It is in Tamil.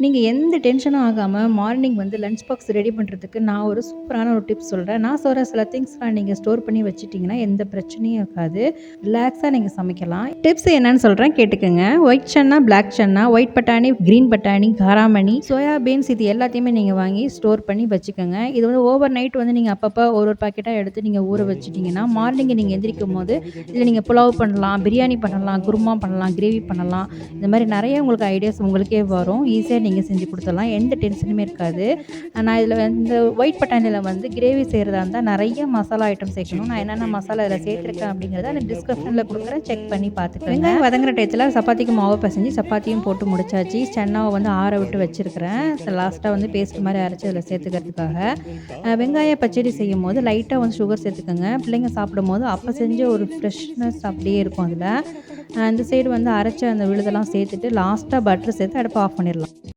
நீங்கள் எந்த டென்ஷனும் ஆகாமல் மார்னிங் வந்து லஞ்ச் பாக்ஸ் ரெடி பண்ணுறதுக்கு நான் ஒரு சூப்பரான ஒரு டிப்ஸ் சொல்கிறேன். நான் சொல்கிற சில திங்ஸ்லாம் நீங்கள் ஸ்டோர் பண்ணி வச்சுட்டிங்கன்னா எந்த பிரச்சனையும் இருக்காது. ரிலாக்ஸாக நீங்கள் சமைக்கலாம். டிப்ஸ் என்னன்னு சொல்கிறேன் கேட்டுக்கோங்க. ஒயிட் சன்னா, பிளாக் சன்னா, ஒயிட் பட்டாணி, க்ரீன் பட்டாணி, காராமணி, சோயா பீன்ஸ் இது எல்லாத்தையுமே நீங்கள் வாங்கி ஸ்டோர் பண்ணி வச்சுக்கோங்க. இது வந்து ஓவர் நைட் வந்து நீங்கள் அப்பப்போ ஒரு பாக்கெட்டாக எடுத்து நீங்கள் ஊற வச்சுட்டிங்கன்னா மார்னிங் நீங்கள் எந்திரிக்கும் போது இதில் நீங்கள் புலாவ் பண்ணலாம், பிரியாணி பண்ணலாம், குருமா பண்ணலாம், கிரேவி பண்ணலாம். இந்த மாதிரி நிறைய உங்களுக்கு ஐடியாஸ் உங்களுக்கே வரும். ஈஸியாக நீங்கள் செஞ்சு கொடுத்துடலாம். எந்த டென்ஷனுமே இருக்காது. நான் இதில் இந்த ஒயிட் பட்டாணியில் வந்து கிரேவி செய்கிறதா இருந்தால் நிறைய மசாலா ஐட்டம் சேர்க்கணும். நான் என்னென்ன மசாலா இதில் சேர்த்துருக்கேன் அப்படிங்கிறத அந்த டிஸ்கிரிப்ஷனில் கொடுக்குறேன், செக் பண்ணி பார்த்துக்கோங்க. வெங்காயம் வதங்குற டயத்தில் சப்பாத்திக்கு மாவு பிசைஞ்சு சப்பாத்தியும் போட்டு முடிச்சாச்சு. சென்னாவை வந்து ஆற விட்டு வச்சுருக்கிறேன். லாஸ்ட்டாக வந்து பேஸ்ட் மாதிரி அரைச்சி அதில் சேர்த்துக்கிறதுக்காக. வெங்காய பச்சடி செய்யும் போது லைட்டாக வந்து சுகர் சேர்த்துக்கோங்க. பிள்ளைங்க சாப்பிடும் போது அப்போ செஞ்ச ஒரு ஃப்ரெஷ்னஸ் அப்படியே இருக்கும் அதில். இந்த சைடு வந்து அரைச்ச அந்த விழுதெல்லாம் சேர்த்துட்டு லாஸ்ட்டாக பட்டர் சேர்த்து அடுப்பை ஆஃப் பண்ணிடலாம்.